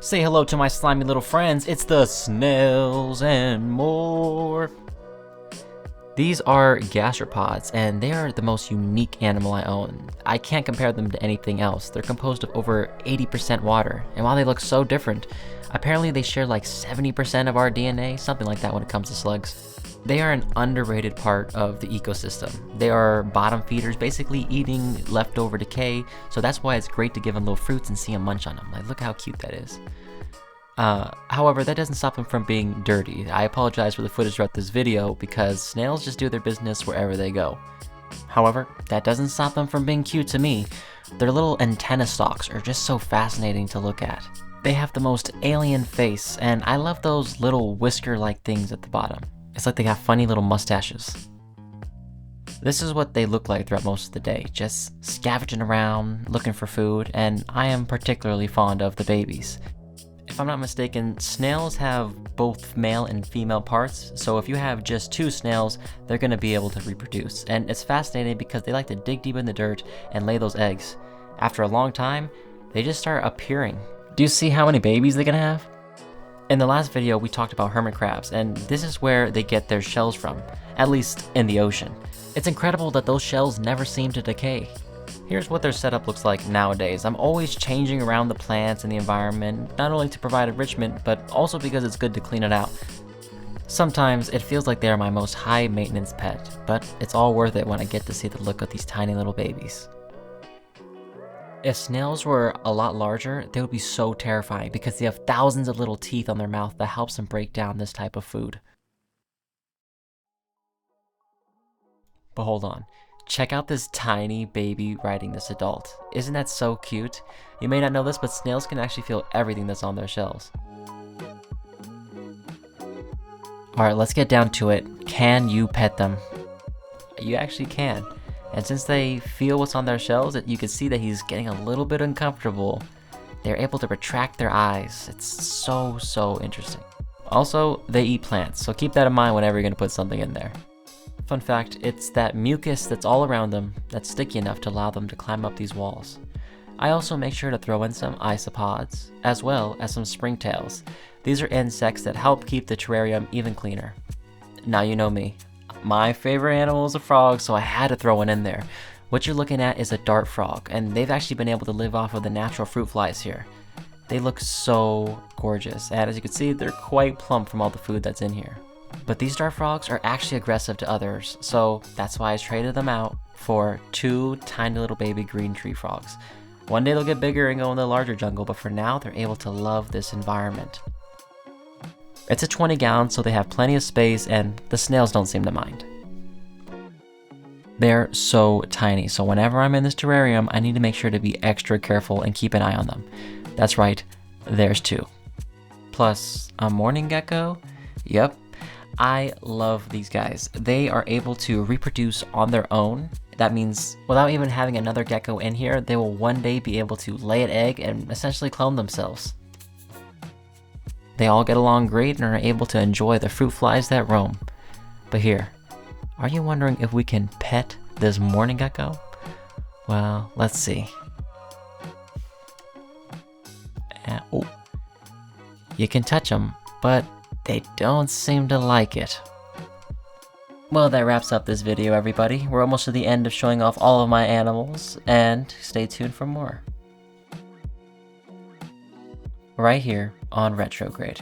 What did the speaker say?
Say hello to my slimy little friends, it's the Snails and More. These are gastropods, and they are the most unique animal I own. I can't compare them to anything else. They're composed of over 80% water, and while they look so different, apparently they share like 70% of our DNA, something like that when it comes to slugs. They are an underrated part of the ecosystem. They are bottom feeders, basically eating leftover decay, so that's why it's great to give them little fruits and see them munch on them. Like, look how cute that is. However, that doesn't stop them from being dirty. I apologize for the footage throughout this video because snails just do their business wherever they go. However, that doesn't stop them from being cute to me. Their little antenna stalks are just so fascinating to look at. They have the most alien face, and I love those little whisker-like things at the bottom. It's like they got funny little mustaches. This is what they look like throughout most of the day, just scavenging around, looking for food, and I am particularly fond of the babies. If I'm not mistaken, snails have both male and female parts, so if you have just two snails, they're going to be able to reproduce. And it's fascinating because they like to dig deep in the dirt and lay those eggs. After a long time, they just start appearing. Do you see how many babies they're going to have? In the last video, we talked about hermit crabs, and this is where they get their shells from, at least in the ocean. It's incredible that those shells never seem to decay. Here's what their setup looks like nowadays. I'm always changing around the plants and the environment, not only to provide enrichment, but also because it's good to clean it out. Sometimes it feels like they are my most high maintenance pet, but it's all worth it when I get to see the look of these tiny little babies. If snails were a lot larger, they would be so terrifying because they have thousands of little teeth on their mouth that helps them break down this type of food. But hold on. Check out this tiny baby riding this adult. Isn't that so cute? You may not know this, but snails can actually feel everything that's on their shells. Alright, let's get down to it. Can you pet them? You actually can. And since they feel what's on their shells, you can see that he's getting a little bit uncomfortable. They're able to retract their eyes. It's so interesting. Also, they eat plants, so keep that in mind whenever you're going to put something in there. Fun fact, it's that mucus that's all around them that's sticky enough to allow them to climb up these walls. I also make sure to throw in some isopods, as well as some springtails. These are insects that help keep the terrarium even cleaner. Now you know me. My favorite animal is a frog, so I had to throw one in there. What you're looking at is a dart frog, and they've actually been able to live off of the natural fruit flies here. They look so gorgeous, and as you can see, they're quite plump from all the food that's in here. But these dart frogs are actually aggressive to others, so that's why I traded them out for two tiny little baby green tree frogs. One day they'll get bigger and go in the larger jungle, but for now they're able to love this environment. It's a 20 gallon, so they have plenty of space, and the snails don't seem to mind. They're so tiny, so whenever I'm in this terrarium, I need to make sure to be extra careful and keep an eye on them. That's right, there's two. Plus, a morning gecko? Yep. I love these guys. They are able to reproduce on their own. That means without even having another gecko in here, they will one day be able to lay an egg and essentially clone themselves. They all get along great and are able to enjoy the fruit flies that roam. But here, are you wondering if we can pet this morning gecko? Well, let's see. Oh, you can touch them, but they don't seem to like it. Well, that wraps up this video, everybody. We're almost to the end of showing off all of my animals, and stay tuned for more. Right here on Retrograde.